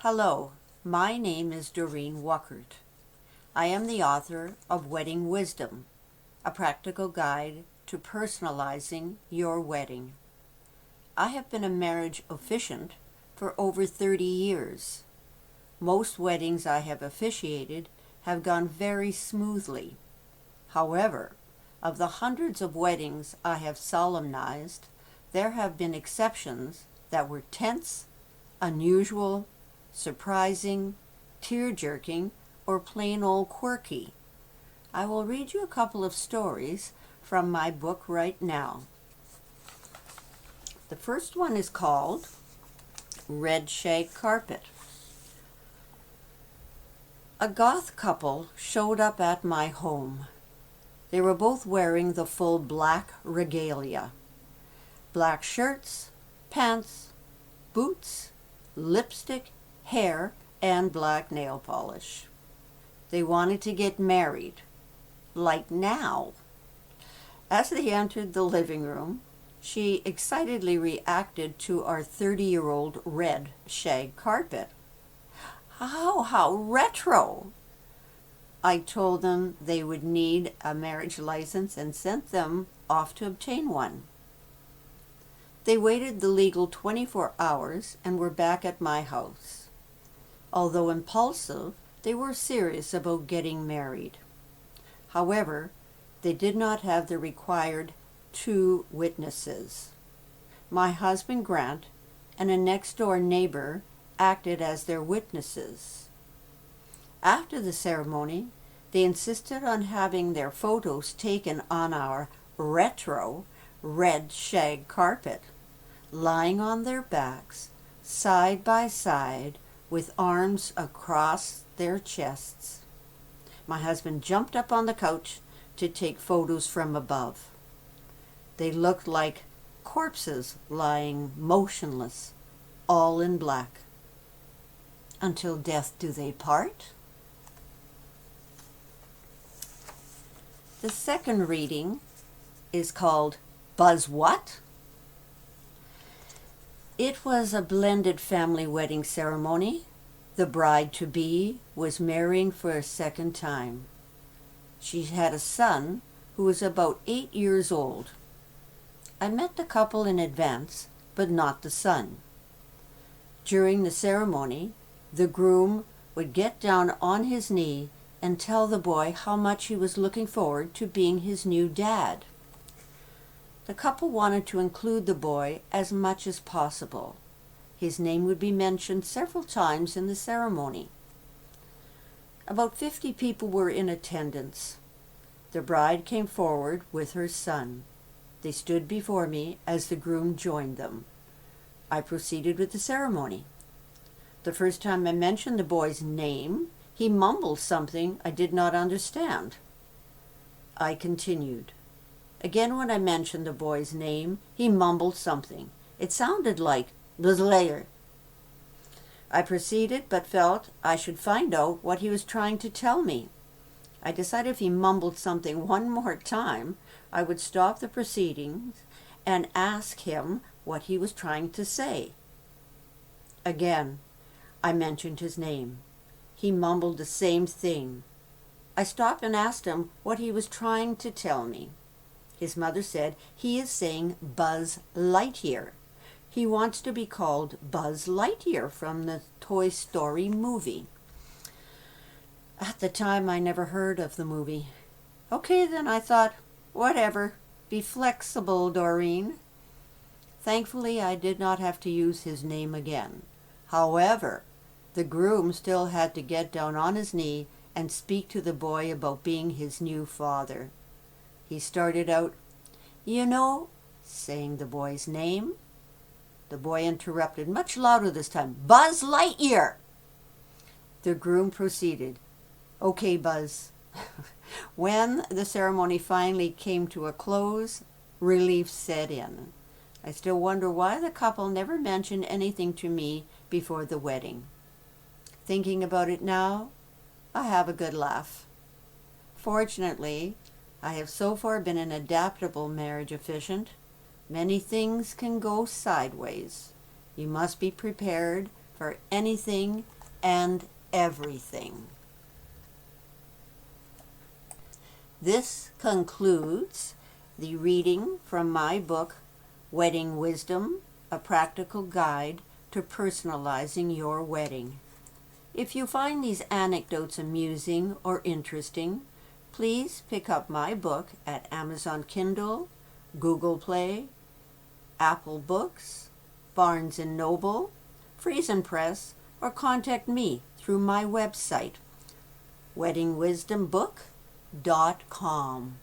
Hello, my name is Doreen Wuckert. I am the author of Wedding Wisdom, a practical guide to personalizing your wedding. I have been a marriage officiant for over 30 years. Most weddings I have officiated have gone very smoothly. However, of the hundreds of weddings I have solemnized, there have been exceptions that were tense, unusual, surprising, tear-jerking, or plain old quirky. I will read you a couple of stories from my book right now. The first one is called Red Shag Carpet. A goth couple showed up at my home. They were both wearing the full black regalia. Black shirts, pants, boots, lipstick, hair, and black nail polish. They wanted to get married, like now. As they entered the living room, she excitedly reacted to our 30-year-old red shag carpet. How retro! I told them they would need a marriage license and sent them off to obtain one. They waited the legal 24 hours and were back at my house. Although impulsive, they were serious about getting married. However, they did not have the required 2 witnesses. My husband Grant and a next-door neighbor acted as their witnesses. After the ceremony, they insisted on having their photos taken on our retro red shag carpet, lying on their backs, side by side, with arms across their chests. My husband jumped up on the couch to take photos from above. They looked like corpses lying motionless, all in black. Until death do they part? The second reading is called Buzz What? It was a blended family wedding ceremony. The bride-to-be was marrying for a second time. She had a son who was about 8 years old. I met the couple in advance, but not the son. During the ceremony, the groom would get down on his knee and tell the boy how much he was looking forward to being his new dad. The couple wanted to include the boy as much as possible. His name would be mentioned several times in the ceremony. About 50 people were in attendance. The bride came forward with her son. They stood before me as the groom joined them. I proceeded with the ceremony. The first time I mentioned the boy's name, he mumbled something I did not understand. I continued. Again, when I mentioned the boy's name, he mumbled something. It sounded like "Blair." I proceeded, but felt I should find out what he was trying to tell me. I decided if he mumbled something one more time, I would stop the proceedings and ask him what he was trying to say. Again, I mentioned his name. He mumbled the same thing. I stopped and asked him what he was trying to tell me. His mother said he is saying Buzz Lightyear. He wants to be called Buzz Lightyear from the Toy Story movie. At the time, I never heard of the movie. Okay, then, I thought, whatever. Be flexible, Doreen. Thankfully, I did not have to use his name again. However, the groom still had to get down on his knee and speak to the boy about being his new father. He started out, saying the boy's name. The boy interrupted, much louder this time, Buzz Lightyear. The groom proceeded, okay, Buzz. When the ceremony finally came to a close, relief set in. I still wonder why the couple never mentioned anything to me before the wedding. Thinking about it now, I have a good laugh. Fortunately, I have so far been an adaptable marriage officiant. Many things can go sideways. You must be prepared for anything and everything. This concludes the reading from my book, Wedding Wisdom, A Practical Guide to Personalizing Your Wedding. If you find these anecdotes amusing or interesting, please pick up my book at Amazon Kindle, Google Play, Apple Books, Barnes & Noble, Friesen Press, or contact me through my website, weddingwisdombook.com.